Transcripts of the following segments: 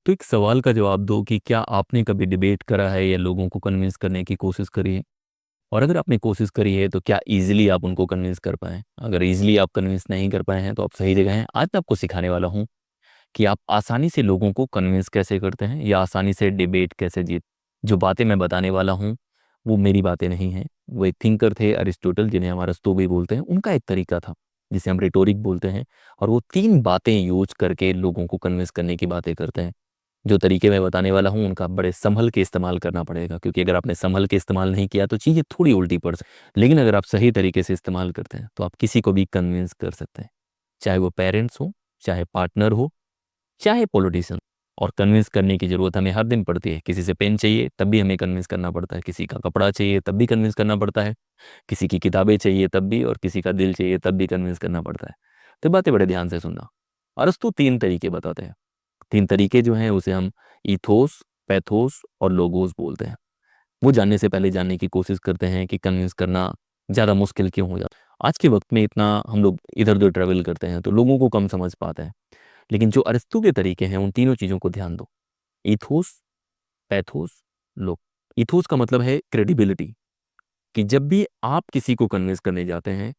तो एक सवाल का जवाब दो कि क्या आपने कभी डिबेट करा है या लोगों को कन्विंस करने की कोशिश करी है? और अगर आपने कोशिश करी है तो क्या ईज़िली आप उनको कन्विंस कर पाए? अगर ईज़िली आप कन्विंस नहीं कर पाए हैं तो आप सही जगह हैं। आज मैं आपको सिखाने वाला हूँ कि आप आसानी से लोगों को कन्विंस कैसे करते हैं या आसानी से डिबेट कैसे जीत जो बातें मैं बताने वाला हूँ, वो मेरी बातें नहीं हैं। वो एक थिंकर थे अरिस्टोटल जिन्हें हम अरस्तू भी बोलते हैं, उनका एक तरीका था जिसे हम रिटोरिक बोलते हैं और वो 3 बातें यूज़ करके लोगों को कन्विंस करने की बातें करते हैं। जो तरीके मैं बताने वाला हूँ उनका बड़े संभल के इस्तेमाल करना पड़ेगा क्योंकि अगर आपने संभल के इस्तेमाल नहीं किया तो चीज़ें थोड़ी उल्टी पड़ सकती लेकिन अगर आप सही तरीके से इस्तेमाल करते हैं तो आप किसी को भी कन्विंस कर सकते हैं। चाहे वो पेरेंट्स हो, चाहे पार्टनर हो, चाहे पॉलिटिशियन। और कन्विंस करने की ज़रूरत हमें हर दिन पड़ती है। किसी से पेन चाहिए तब भी हमें कन्विंस करना पड़ता है, किसी का कपड़ा चाहिए तब भी कन्विंस करना पड़ता है, किसी की किताबें चाहिए तब भी और किसी का दिल चाहिए तब भी कन्विंस करना पड़ता है। तो बातें बड़े ध्यान से सुनना। अरस्तु 3 तरीके बताते हैं। 3 तरीके जो हैं उसे हम ईथोस, पैथोस और लोगोस बोलते हैं। वो जानने से पहले जानने की कोशिश करते हैं कि कन्विंस करना ज़्यादा मुश्किल क्यों हो जाता है। आज के वक्त में इतना हम लोग इधर-उधर ट्रैवल करते हैं तो लोगों को कम समझ पाते हैं। लेकिन जो अरस्तू के तरीके हैं उन तीनों चीज़ों को ध्यान दो। ईथोस, पैथोस, लोग। ईथोस का मतलब है क्रेडिबिलिटी कि जब भी आप किसी को कन्विंस करने जाते हैं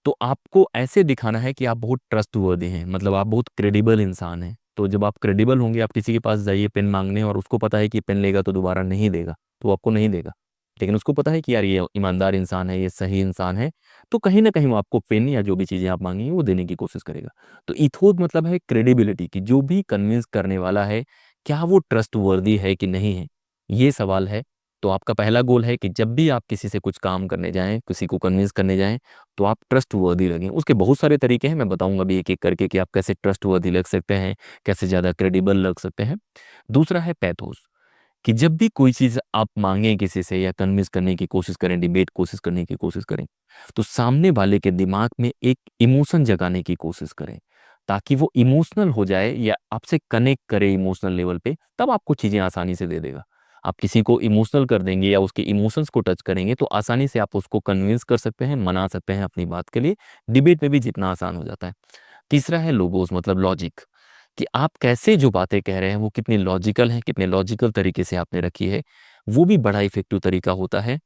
तो आपको ऐसे दिखाना है कि आप बहुत ट्रस्टवर्दी हैं, मतलब आप बहुत क्रेडिबल इंसान हैं। तो जब आप क्रेडिबल होंगे, आप किसी के पास जाइए पेन मांगने और उसको पता है कि पेन लेगा तो दोबारा नहीं देगा, तो वो आपको नहीं देगा। लेकिन उसको पता है कि यार ये ईमानदार इंसान है, ये सही इंसान है, तो कहीं न कहीं वो आपको पेन या जो भी चीज़ें आप माँगेंगे वो देने की कोशिश करेगा। तो ईथोस मतलब है क्रेडिबिलिटी कि जो भी कन्विंस करने वाला है, क्या वो ट्रस्टवर्दी है कि नहीं है? ये सवाल है। तो आपका पहला गोल है कि जब भी आप किसी से कुछ काम करने जाएँ, किसी को कन्विंस करने जाएँ, तो आप ट्रस्टवर्दी लगें। उसके बहुत सारे तरीके हैं, मैं बताऊँगा अभी एक-एक करके कि आप कैसे ट्रस्टवर्दी लग सकते हैं, कैसे ज़्यादा क्रेडिबल लग सकते हैं। दूसरा है पैथोस कि जब भी कोई चीज़ आप माँगे किसी से या कन्विंस करने की कोशिश करें, डिबेट कोशिश करने की कोशिश करें, तो सामने वाले के दिमाग में एक इमोशन जगाने की कोशिश करें, ताकि वो इमोशनल हो जाए या आपसे कनेक्ट करे इमोशनल लेवल पे, तब आपको चीज़ें आसानी से दे देगा। आप किसी को इमोशनल कर देंगे या उसके इमोशंस को टच करेंगे, तो आसानी से आप उसको कन्विंस कर सकते हैं, मना सकते हैं अपनी बात के लिए। डिबेट में भी जितना आसान हो जाता है। तीसरा है लोगोस मतलब लॉजिक कि आप कैसे जो बातें कह रहे हैं वो कितनी लॉजिकल हैं, कितने लॉजिकल तरीके से आपने रखी है। वो भी बड़ा इफ़ेक्टिव तरीका होता है,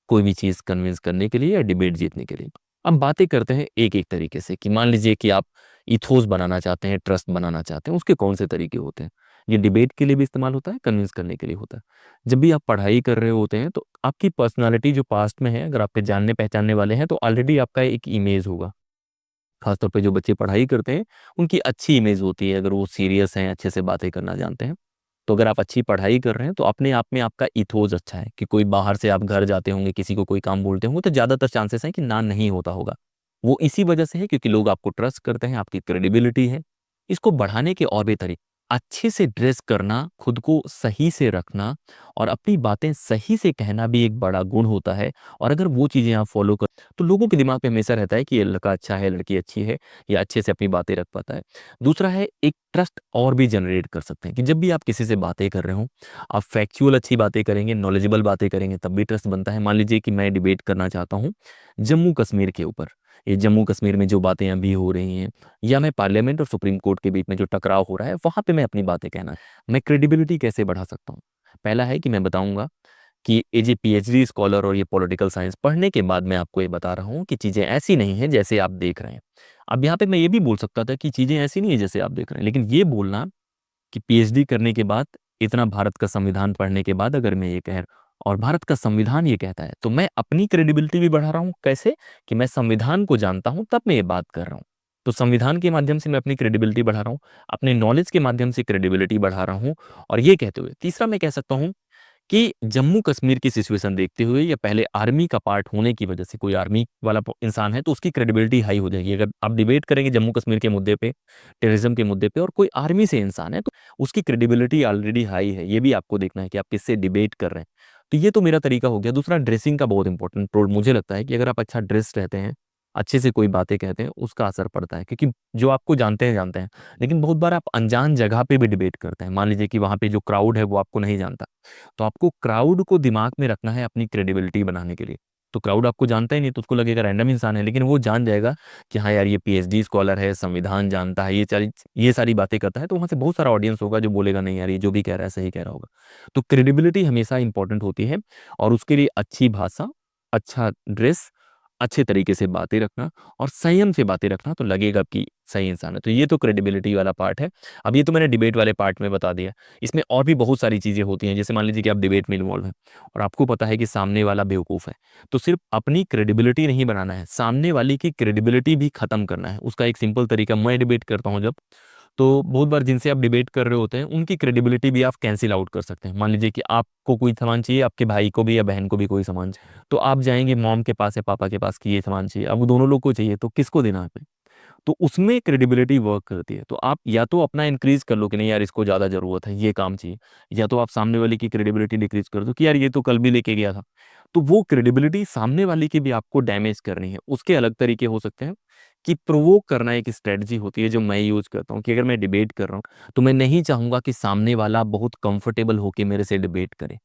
कोई भी चीज़ कन्विंस करने के लिए या डिबेट जीतने के लिए। अब बातें करते हैं एक-एक तरीके से कि मान लीजिए कि आप इथोस बनाना चाहते हैं, ट्रस्ट बनाना चाहते हैं, उसके कौन से तरीके होते हैं। ये डिबेट के लिए भी इस्तेमाल होता है, कन्विंस करने के लिए होता है। जब भी आप पढ़ाई कर रहे होते हैं तो आपकी पर्सनैलिटी जो पास्ट में है, अगर आपके जानने-पहचानने वाले हैं तो ऑलरेडी आपका एक इमेज होगा। खासतौर पे जो बच्चे पढ़ाई करते हैं, उनकी अच्छी इमेज होती है, अगर वो सीरियस हैं, अच्छे से बातें करना जानते हैं। तो अगर आप अच्छी पढ़ाई कर रहे हैं, तो अपने आप में आपका इथोस अच्छा है कि कोई बाहर से आप घर जाते होंगे, किसी को कोई काम बोलते होंगे, तो ज़्यादातर चांसेस हैं कि ना नहीं होता होगा। वो इसी वजह से है क्योंकि लोग आपको ट्रस्ट करते हैं, आपकी क्रेडिबिलिटी है। इसको बढ़ाने के और भी तरीके अच्छे से ड्रेस करना, खुद को सही से रखना और अपनी बातें सही से कहना भी एक बड़ा गुण होता है और अगर वो चीज़ें आप फ़ॉलो कर तो लोगों के दिमाग में हमेशा रहता है कि ये लड़का अच्छा है, लड़की अच्छी है, या अच्छे से अपनी बातें रख पाता है। दूसरा है एक ट्रस्ट और भी जनरेट कर सकते हैं कि जब भी आप किसी से बातें कर रहे हो, आप फैक्चुअल अच्छी बातें करेंगे, नॉलेजेबल बातें करेंगे तब भी ट्रस्ट बनता है। मान लीजिए कि मैं डिबेट करना चाहता हूँ जम्मू-कश्मीर के ऊपर। ये जम्मू-कश्मीर में जो बातें अभी हो रही हैं या मैं पार्लियामेंट और सुप्रीम कोर्ट के बीच में जो टकराव हो रहा है, वहाँ पे मैं अपनी बातें कहना मैं क्रेडिबिलिटी कैसे बढ़ा सकता हूँ? पहला है कि मैं बताऊँगा कि ये जो पीएचडी स्कॉलर और ये पॉलिटिकल साइंस पढ़ने के बाद मैं आपको ये बता रहा हूँ कि चीज़ें ऐसी नहीं हैं जैसे आप देख रहे हैं। अब यहाँ पे मैं ये भी बोल सकता था कि चीज़ें ऐसी नहीं है जैसे आप देख रहे हैं, लेकिन ये बोलना कि पीएचडी करने के बाद, इतना भारत का संविधान पढ़ने के बाद अगर मैं ये कह और भारत का संविधान ये कहता है, तो मैं अपनी क्रेडिबिलिटी भी बढ़ा रहा हूँ। कैसे? कि मैं संविधान को जानता हूँ, तब मैं ये बात कर रहा हूँ। तो संविधान के माध्यम से मैं अपनी क्रेडिबिलिटी बढ़ा रहा हूँ, अपने नॉलेज के माध्यम से क्रेडिबिलिटी बढ़ा रहा हूँ और ये कहते हुए तीसरा मैं कह सकता हूँ कि जम्मू कश्मीर की सिचुएशन देखते हुए या पहले आर्मी का पार्ट होने की वजह से कोई आर्मी वाला इंसान है तो उसकी क्रेडिबिलिटी हाई हो जाएगी। अगर आप डिबेट करेंगे जम्मू कश्मीर के मुद्दे पे, टेररिज्म के मुद्दे पे और कोई आर्मी से इंसान है तो उसकी क्रेडिबिलिटी ऑलरेडी हाई है। ये भी आपको देखना है कि आप किससे डिबेट कर रहे हैं। तो ये तो मेरा तरीका हो गया। दूसरा ड्रेसिंग का बहुत इंपॉर्टेंट रोल मुझे लगता है कि अगर आप अच्छा ड्रेस रहते हैं, अच्छे से कोई बातें कहते हैं, उसका असर पड़ता है क्योंकि जो आपको जानते हैं, जानते हैं। लेकिन बहुत बार आप अनजान जगह पे भी डिबेट करते हैं। मान लीजिए कि वहाँ पे जो क्राउड है वो आपको नहीं जानता। तो आपको क्राउड को दिमाग में रखना है अपनी क्रेडिबिलिटी बनाने के लिए। तो क्राउड आपको जानता ही नहीं, तो उसको लगेगा रैंडम इंसान है, लेकिन वो जान जाएगा कि हाँ यार ये पीएचडी स्कॉलर है, संविधान जानता है, ये सारी बातें करता है, तो वहाँ से बहुत सारा ऑडियंस होगा जो बोलेगा नहीं यार ये जो भी कह रहा है सही कह रहा होगा। तो क्रेडिबिलिटी हमेशा इंपॉर्टेंट होती है, और उसके लिए अच्छी भाषा, अच्छा ड्रेस, अच्छे तरीके से बातें रखना और संयम से बातें रखना, तो लगेगा कि सही इंसान है। तो ये तो क्रेडिबिलिटी वाला पार्ट है। अब ये तो मैंने डिबेट वाले पार्ट में बता दिया। इसमें और भी बहुत सारी चीज़ें होती हैं, जैसे मान लीजिए कि आप डिबेट में इन्वॉल्व हैं और आपको पता है कि सामने वाला बेवकूफ़ है, तो सिर्फ अपनी क्रेडिबिलिटी नहीं बनाना है, सामने वाले की क्रेडिबिलिटी भी खत्म करना है। उसका एक सिंपल तरीका, मैं डिबेट करता हूँ जब, तो बहुत बार जिनसे आप डिबेट कर रहे होते हैं उनकी क्रेडिबिलिटी भी आप कैंसिल आउट कर सकते हैं। मान लीजिए कि आपको कोई सामान चाहिए, आपके भाई को भी या बहन को भी कोई सामान चाहिए, तो आप जाएंगे मॉम के पास या पापा के पास कि ये सामान चाहिए, अब वो दोनों लोग को चाहिए, तो किसको देना है आपने? तो उसमें क्रेडिबिलिटी वर्क करती है। तो आप या तो अपना इंक्रीज कर लो कि नहीं यार इसको ज़्यादा ज़रूरत है, ये काम चाहिए, या तो आप सामने वाले की क्रेडिबिलिटी डिक्रीज कर दो कि यार ये तो कल भी लेके गया था। तो वो क्रेडिबिलिटी सामने वाले की भी आपको डैमेज करनी है, उसके अलग तरीके हो सकते हैं। कि प्रोवोक करना एक स्ट्रेटजी होती है जो मैं यूज़ करता हूँ, कि अगर मैं डिबेट कर रहा हूँ तो मैं नहीं चाहूँगा कि सामने वाला बहुत कंफर्टेबल होके मेरे से डिबेट करे।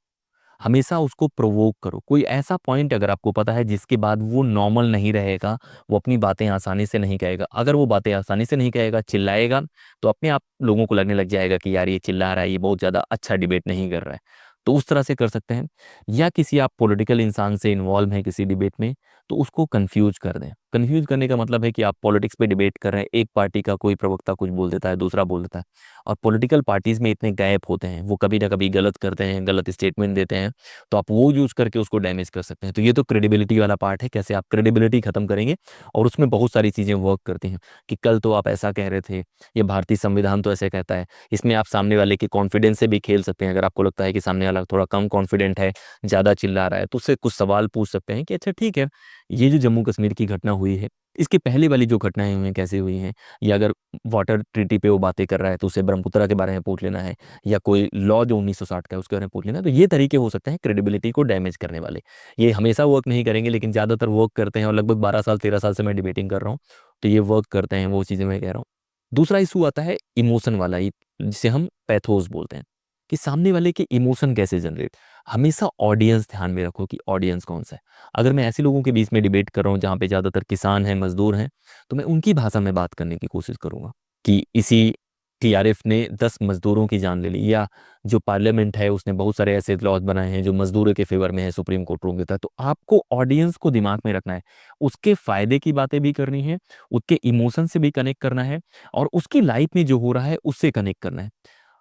हमेशा उसको प्रोवोक करो, कोई ऐसा पॉइंट अगर आपको पता है जिसके बाद वो नॉर्मल नहीं रहेगा, वो अपनी बातें आसानी से नहीं कहेगा। अगर वो बातें आसानी से नहीं कहेगा, चिल्लाएगा, तो अपने आप लोगों को लगने लग जाएगा कि यार ये चिल्ला रहा है, ये बहुत ज़्यादा अच्छा डिबेट नहीं कर रहा है। तो उस तरह से कर सकते हैं। या किसी आप पॉलिटिकल इंसान से इन्वॉल्व हैं किसी डिबेट में, तो उसको कन्फ्यूज कर दें। कन्फ्यूज करने का मतलब है कि आप पॉलिटिक्स पे डिबेट कर रहे हैं, एक पार्टी का कोई प्रवक्ता कुछ बोल देता है, दूसरा बोल देता है, और पॉलिटिकल पार्टीज में इतने गैप होते हैं, वो कभी ना कभी गलत करते हैं, गलत स्टेटमेंट देते हैं, तो आप वो यूज़ करके उसको डैमेज कर सकते हैं। तो ये तो क्रेडिबिलिटी वाला पार्ट है, कैसे आप क्रेडिबिलिटी खत्म करेंगे। और उसमें बहुत सारी चीज़ें वर्क करती हैं, कि कल तो आप ऐसा कह रहे थे, ये भारतीय संविधान तो ऐसे कहता है। इसमें आप सामने वाले के कॉन्फिडेंस से भी खेल सकते हैं। अगर आपको लगता है कि सामने वाला थोड़ा कम कॉन्फिडेंट है, ज़्यादा चिल्ला रहा है, तो उससे कुछ सवाल पूछ सकते हैं कि अच्छा ठीक है, ये जो जम्मू कश्मीर की घटना हुई है, इसके पहले वाली जो घटनाएं हुई हैं कैसे हुई हैं, या अगर वाटर ट्रीटी पे वो बातें कर रहा है तो उसे ब्रह्मपुत्रा के बारे में पूछ लेना है, या कोई लॉ जो 1960 का है उसके बारे में पूछ लेना है। तो ये तरीके हो सकते हैं क्रेडिबिलिटी को डैमेज करने वाले। ये हमेशा वर्क नहीं करेंगे, लेकिन ज़्यादातर वर्क करते हैं, और लगभग 12 साल 13 साल से मैं डिबेटिंग कर रहा हूँ, तो ये वर्क करते हैं, वो चीज़ें मैं कह रहा हूँ। दूसरा इशू आता है इमोशन वाला ही, जिसे हम पैथोस बोलते हैं, कि सामने वाले के इमोशन कैसे जनरेट। हमेशा ऑडियंस ध्यान में रखो कि ऑडियंस कौन सा है। अगर मैं ऐसे लोगों के बीच में डिबेट कर रहा हूँ जहाँ पे ज़्यादातर किसान हैं, मजदूर हैं, तो मैं उनकी भाषा में बात करने की कोशिश करूँगा, कि इसी टीआरएफ ने 10 मजदूरों की जान ले ली, या जो पार्लियामेंट है उसने बहुत सारे ऐसे लॉज बनाए हैं जो मजदूरों के फेवर में है, सुप्रीम कोर्ट रोक देता है। तो आपको ऑडियंस को दिमाग में रखना है, उसके फायदे की बातें भी करनी है, उसके इमोशन से भी कनेक्ट करना है, और उसकी लाइफ में जो हो रहा है उससे कनेक्ट करना है।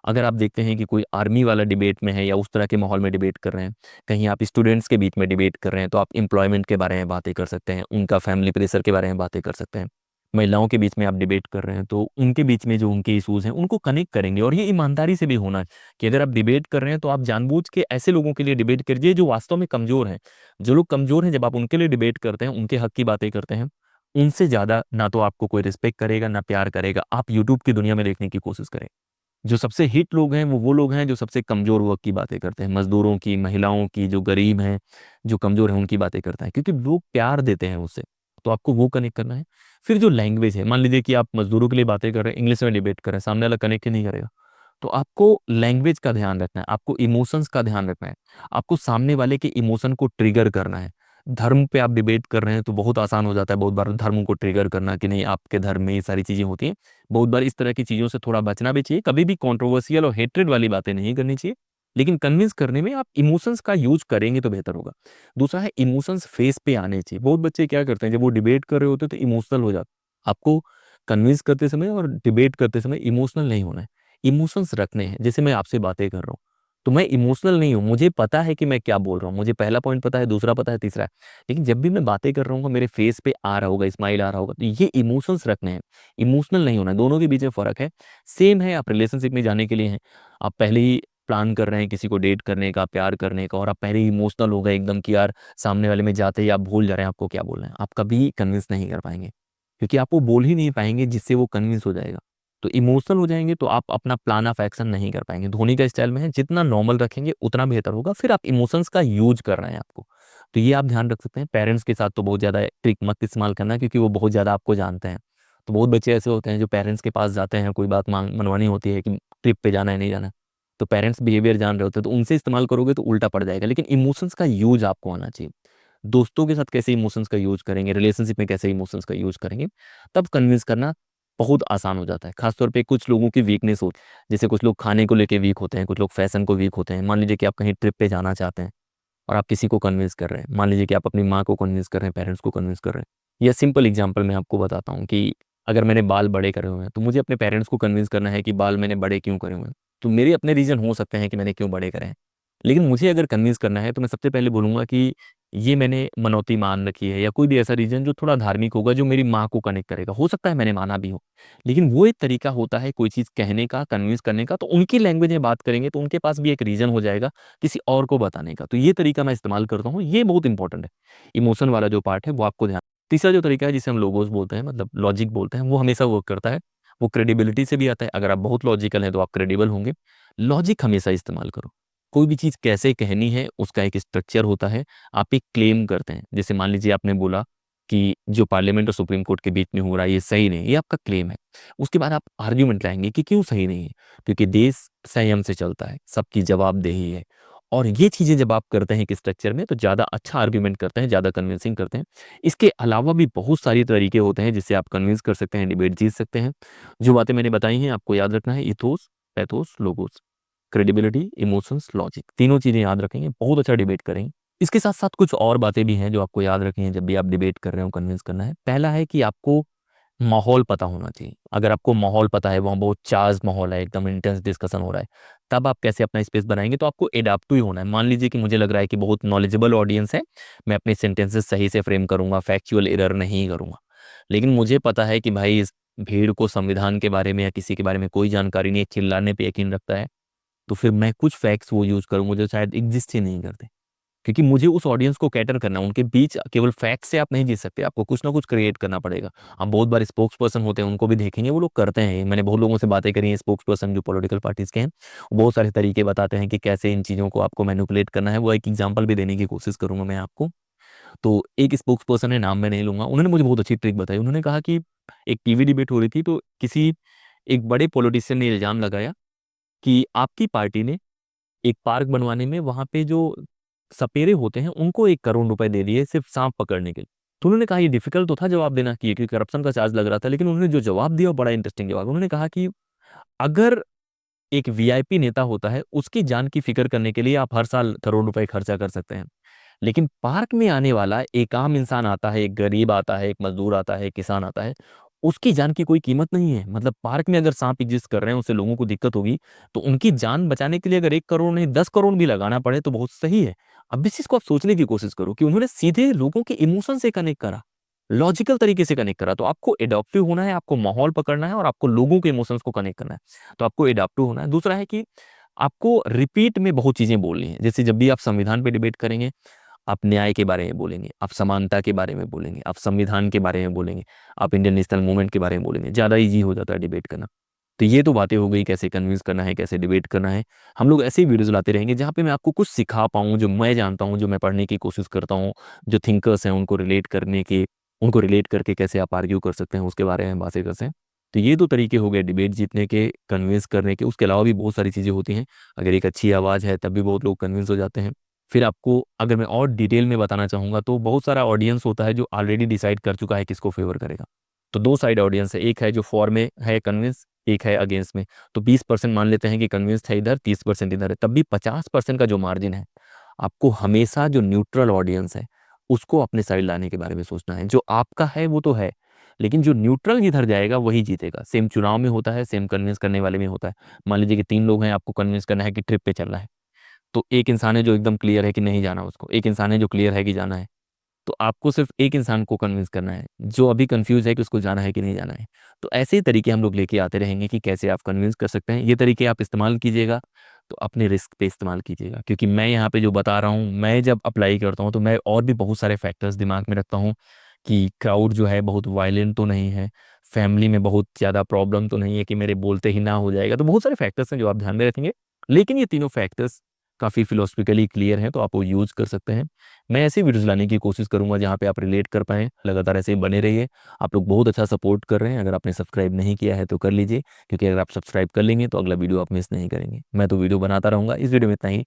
अगर आप देखते हैं कि कोई आर्मी वाला डिबेट में है या उस तरह के माहौल में डिबेट कर रहे हैं, कहीं आप स्टूडेंट्स के बीच में डिबेट कर रहे हैं, तो आप एम्प्लॉयमेंट के बारे में बातें कर सकते हैं, उनका फैमिली प्रेशर के बारे में बातें कर सकते हैं। महिलाओं के बीच में आप डिबेट कर रहे हैं, तो उनके बीच में जो उनके इश्यूज हैं उनको कनेक्ट करेंगे। और ये ईमानदारी से भी होना है, कि अगर आप डिबेट कर रहे हैं तो आप जानबूझ के ऐसे लोगों के लिए डिबेट करिए जो वास्तव में कमज़ोर हैं। जो लोग कमज़ोर हैं, जब आप उनके लिए डिबेट करते हैं, उनके हक की बातें करते हैं, उनसे ज़्यादा ना तो आपको कोई रिस्पेक्ट करेगा, ना प्यार करेगा। आप यूट्यूब की दुनिया में देखने की कोशिश करें, जो सबसे हिट लोग हैं वो लोग हैं जो सबसे कमज़ोर वर्ग की बातें करते हैं, मज़दूरों की, महिलाओं की, जो गरीब हैं, जो कमज़ोर हैं, उनकी बातें करते हैं, क्योंकि लोग प्यार देते हैं उससे। तो आपको वो कनेक्ट करना है। फिर जो लैंग्वेज है, मान लीजिए कि आप मज़दूरों के लिए बातें कर रहे हैं, इंग्लिश में डिबेट कर रहे हैं, सामने वाला कनेक्ट ही नहीं करेगा। तो आपको लैंग्वेज का ध्यान रखना है, आपको इमोशंस का ध्यान रखना है, आपको सामने वाले के इमोशन को ट्रिगर करना है। धर्म पे आप डिबेट कर रहे हैं तो बहुत आसान हो जाता है बहुत बार धर्म को ट्रिगर करना, कि नहीं आपके धर्म में ये सारी चीज़ें होती हैं। बहुत बार इस तरह की चीज़ों से थोड़ा बचना भी चाहिए, कभी भी कंट्रोवर्शियल और हेट्रेड वाली बातें नहीं करनी चाहिए। लेकिन कन्विंस करने में आप इमोशंस का यूज़ करेंगे तो बेहतर होगा। दूसरा है इमोशंस फेस पे आने चाहिए। बहुत बच्चे क्या करते हैं, जब वो डिबेट कर रहे होते हैं तो इमोशनल हो जाते हैं। आपको कन्विंस करते समय और डिबेट करते समय इमोशनल नहीं होना है। इमोशंस रखने हैं। जैसे मैं आपसे बातें कर रहा हूँ, तो मैं इमोशनल नहीं हूँ, मुझे पता है कि मैं क्या बोल रहा हूँ, मुझे पहला पॉइंट पता है, दूसरा पता है, तीसरा है। लेकिन जब भी मैं बातें कर रहा हूँ, मेरे फेस पे आ रहा होगा, स्माइल आ रहा होगा, तो ये इमोशंस रखने हैं, इमोशनल नहीं होना है। दोनों के बीच में फ़र्क है। सेम है, आप रिलेशनशिप में जाने के लिए हैं, आप पहले ही प्लान कर रहे हैं किसी को डेट करने का, प्यार करने का, और आप पहले ही इमोशनल हो गए एकदम कि यार सामने वाले में जाते ही आप भूल जा रहे हैं आपको क्या बोलना है। आप कभी कन्विंस नहीं कर पाएँगे, क्योंकि आप वो बोल ही नहीं पाएँगे जिससे वो कन्विंस हो जाएगा। तो इमोशनल हो जाएँगे तो आप अपना प्लान ऑफ एक्शन नहीं कर पाएँगे। धोनी का स्टाइल में है, जितना नॉर्मल रखेंगे उतना बेहतर होगा। फिर आप इमोशंस का यूज़ कर रहे हैं आपको, तो ये आप ध्यान रख सकते हैं। पेरेंट्स के साथ तो बहुत ज़्यादा ट्रिक मत इस्तेमाल करना, क्योंकि वो बहुत ज़्यादा आपको जानते हैं। तो बहुत बच्चे ऐसे होते हैं जो पेरेंट्स के पास जाते हैं, कोई बात माँग मनवानी होती है कि ट्रिप पे जाना है, नहीं जाना है। तो पेरेंट्स बिहेवियर जान रहे होते हैं, तो उनसे इस्तेमाल करोगे तो उल्टा पड़ जाएगा। लेकिन इमोशंस का यूज़ आपको आना चाहिए। दोस्तों के साथ कैसे इमोशंस का यूज करेंगे, रिलेशनशिप में कैसे इमोशंस का यूज करेंगे, तब कन्विंस करना बहुत आसान हो जाता है। खासतौर पे कुछ लोगों की वीकनेस होती है, जैसे कुछ लोग खाने को लेके वीक होते हैं, कुछ लोग फैशन को वीक होते हैं। मान लीजिए कि आप कहीं ट्रिप पे जाना चाहते हैं और आप किसी को कन्विंस कर रहे हैं, मान लीजिए कि आप अपनी माँ को कन्विंस कर रहे हैं, पेरेंट्स को कन्विंस कर रहे हैं। या सिंपल एग्जांपल मैं आपको बताता हूँ कि अगर मैंने बाल बड़े करे हुए हैं तो मुझे अपने पेरेंट्स को कन्विंस करना है कि बाल मैंने बड़े क्यों करे हुए हैं। तो मेरे अपने रीज़न हो सकते हैं कि मैंने क्यों बड़े करे हैं, लेकिन मुझे अगर कन्विंस करना है तो मैं सबसे पहले बोलूँगा कि ये मैंने मनौती मान रखी है, या कोई भी ऐसा रीज़न जो थोड़ा धार्मिक होगा, जो मेरी माँ को कनेक्ट करेगा। हो सकता है मैंने माना भी हो, लेकिन वो एक तरीका होता है कोई चीज़ कहने का, कन्विंस करने का। तो उनकी लैंग्वेज में बात करेंगे तो उनके पास भी एक रीज़न हो जाएगा किसी और को बताने का। तो ये तरीका मैं इस्तेमाल करता हूँ, ये बहुत इंपॉर्टेंट है। इमोशन वाला जो पार्ट है वो आपको ध्यान। तीसरा जो तरीका है जिसे हम लोगोस बोलते हैं, मतलब लॉजिक बोलते हैं, वो हमेशा वर्क करता है। वो क्रेडिबिलिटी से भी आता है। अगर आप बहुत लॉजिकल हैं तो आप क्रेडिबल होंगे। लॉजिक हमेशा इस्तेमाल करो। कोई भी चीज़ कैसे कहनी है उसका एक स्ट्रक्चर होता है। आप एक क्लेम करते हैं, जैसे मान लीजिए आपने बोला कि जो पार्लियामेंट और सुप्रीम कोर्ट के बीच में हो रहा है ये सही नहीं है, ये आपका क्लेम है। उसके बाद आप आर्ग्यूमेंट लाएंगे कि क्यों सही नहीं है, क्योंकि देश संयम से चलता है, सबकी जवाबदेही है। और ये चीज़ें जब आप करते हैं एक स्ट्रक्चर में तो ज़्यादा अच्छा आर्ग्यूमेंट करते हैं, ज़्यादा कन्विंसिंग करते हैं। इसके अलावा भी बहुत सारी तरीके होते हैं जिससे आप कन्विंस कर सकते हैं, डिबेट जीत सकते हैं। जो बातें मैंने बताई हैं आपको याद रखना है, ethos, pathos, logos. Credibility, emotions, logic, तीनों चीज़ें याद रखेंगे, बहुत अच्छा डिबेट करेंगे। इसके साथ-साथ कुछ और बातें भी हैं जो आपको याद रखनी है जब भी आप डिबेट कर रहे हो, कन्विंस करना है। पहला है कि आपको माहौल पता होना चाहिए। अगर आपको माहौल पता है, वहाँ बहुत चार्ज माहौल है, एकदम इंटेंस डिस्कशन हो रहा है, तब आप कैसे अपना स्पेस बनाएँगे, तो आपको एडैप्टिव होना है। मान लीजिए कि मुझे लग रहा है कि बहुत नॉलेजेबल ऑडियंस है, मैं अपने सेंटेंसेस सही से फ्रेम करूँगा, फैक्चुअल एरर नहीं करूँगा। लेकिन मुझे पता है कि भाई इस भीड़ को संविधान के बारे में या किसी के बारे में कोई जानकारी नहीं है, चिल्लाने पे यकीन रखता है, तो फिर मैं कुछ फैक्ट्स वो यूज़ करूँगा जो शायद एग्ज़िस्ट ही नहीं करते। क्योंकि मुझे उस ऑडियंस को कैटर करना है, उनके बीच केवल फैक्ट से आप नहीं जीत सकते, आपको कुछ ना कुछ क्रिएट करना पड़ेगा। आप बहुत बार स्पोक्स पर्सन होते हैं, उनको भी देखेंगे, वो लोग करते हैं। मैंने बहुत लोगों से बातें करी हैं, स्पोक्स पर्सन जो पॉलिटिकल पार्टीज़ के हैं, वो बहुत सारे तरीके बताते हैं कि कैसे इन चीज़ों को आपको मैनिपुलेट करना है। वो एक एग्ज़ाम्पल भी देने की कोशिश करूँगा मैं आपको। तो एक स्पोक्स पर्सन है, नाम मैं नहीं लूँगा, उन्होंने मुझे बहुत अच्छी ट्रिक बताई। उन्होंने कहा कि एक टीवी डिबेट हो रही थी, तो किसी एक बड़े पॉलिटिशियन ने इल्ज़ाम लगाया कि आपकी पार्टी ने एक पार्क बनवाने में वहाँ पे जो सपेरे होते हैं उनको 1 करोड़ रुपए दे दिए सिर्फ़ साँप पकड़ने के लिए। तो उन्होंने कहा ये डिफ़िकल्ट तो था जवाब देना कि क्योंकि करप्शन का चार्ज लग रहा था, लेकिन उन्होंने जो जवाब दिया वो बड़ा इंटरेस्टिंग जवाब। उन्होंने कहा कि अगर एक वीआईपी नेता होता है, उसकी जान की फ़िक्र करने के लिए आप हर साल करोड़ रुपए खर्चा कर सकते हैं। लेकिन पार्क में आने वाला एक आम इंसान आता है, एक गरीब आता है, एक मज़दूर आता है, एक किसान आता है, उसकी जान की कोई कीमत नहीं है। मतलब पार्क में अगर साँप एक्ज़िस्ट कर रहे हैं, उससे लोगों को दिक्कत होगी, तो उनकी जान बचाने के लिए अगर 1 करोड़ नहीं 10 करोड़ भी लगाना पड़े तो बहुत सही है। अब इस चीज़ को आप सोचने की कोशिश करो कि उन्होंने सीधे लोगों के इमोशन से कनेक्ट करा, लॉजिकल तरीके से कनेक्ट करा। तो आपको एडॉप्टिव होना है, आपको माहौल पकड़ना है और आपको लोगों के इमोशंस को कनेक्ट करना है। तो आपको एडॉप्टिव होना है। दूसरा है कि आपको रिपीट में बहुत चीज़ें बोलनी है। जैसे जब भी आप संविधान पे डिबेट करेंगे, आप न्याय के बारे में बोलेंगे, आप समानता के बारे में बोलेंगे, आप संविधान के बारे में बोलेंगे, आप इंडियन नेशनल मूवमेंट के बारे में बोलेंगे, ज़्यादा ईज़ी हो जाता है डिबेट करना। तो ये तो बातें हो गई कैसे कन्विंस करना है, कैसे डिबेट करना है। हम लोग ऐसे ही वीडियोज़ लाते रहेंगे जहाँ पे मैं आपको कुछ सिखा पाऊँ, जो मैं जानता हूँ, जो मैं पढ़ने की कोशिश करता हूँ, जो थिंकर्स हैं उनको रिलेट करके कैसे आप आर्ग्यू कर सकते हैं, उसके बारे में बातें करते हैं। तो ये 2 तरीके हो गए डिबेट जीतने के, कन्विंस करने के। उसके अलावा भी बहुत सारी चीज़ें होती हैं। अगर एक अच्छी आवाज़ है तब भी बहुत लोग कन्विंस हो जाते हैं। फिर आपको अगर मैं और डिटेल में बताना चाहूँगा तो बहुत सारा ऑडियंस होता है जो ऑलरेडी डिसाइड कर चुका है किसको फ़ेवर करेगा। तो 2 साइड ऑडियंस है, एक है जो फॉर में है कन्विंस, एक है अगेंस्ट में। तो 20% मान लेते हैं कि कन्विंस्ड है इधर, 30% इधर है, तब भी 50% का जो मार्जिन है, आपको हमेशा जो न्यूट्रल ऑडियंस है, उसको अपने साइड लाने के बारे में सोचना है। जो आपका है वो तो है, लेकिन जो न्यूट्रल जिधर जाएगा वही जीतेगा। सेम चुनाव में होता है, सेम कन्विंस करने वाले में होता है। मान लीजिए कि 3 लोग हैं, आपको कन्विंस करना है कि ट्रिप पे चलना है। तो एक इंसान है जो एकदम क्लियर है कि नहीं जाना उसको, एक इंसान है जो क्लियर है कि जाना है। तो आपको सिर्फ़ एक इंसान को कन्विंस करना है, जो अभी कन्फ्यूज़ है कि उसको जाना है कि नहीं जाना है। तो ऐसे ही तरीके हम लोग लेके आते रहेंगे कि कैसे आप कन्विंस कर सकते हैं। ये तरीके आप इस्तेमाल कीजिएगा, तो अपने रिस्क पे इस्तेमाल कीजिएगा। क्योंकि मैं यहाँ पे जो बता रहा हूँ, मैं जब अप्लाई करता हूँ, तो मैं और भी बहुत सारे फैक्टर्स दिमाग में रखता हूँ कि क्राउड जो है बहुत वायलेंट तो नहीं है, फैमिली में बहुत ज़्यादा प्रॉब्लम तो नहीं है कि मेरे बोलते ही ना हो जाएगा। तो बहुत सारे फैक्टर्स हैं जो आप ध्यान में रखेंगे। लेकिन ये तीनों फैक्टर्स काफ़ी फिलोसॉफिकली क्लियर हैं, तो आप वो यूज़ कर सकते हैं। मैं ऐसी वीडियोज़ लाने की कोशिश करूँगा जहाँ पे आप रिलेट कर पाएँ। लगातार ऐसे ही बने रहिए। आप लोग बहुत अच्छा सपोर्ट कर रहे हैं। अगर आपने सब्सक्राइब नहीं किया है तो कर लीजिए, क्योंकि अगर आप सब्सक्राइब कर लेंगे तो अगला वीडियो आप मिस नहीं करेंगे। मैं तो वीडियो बनाता रहूँगा। इस वीडियो में इतना ही।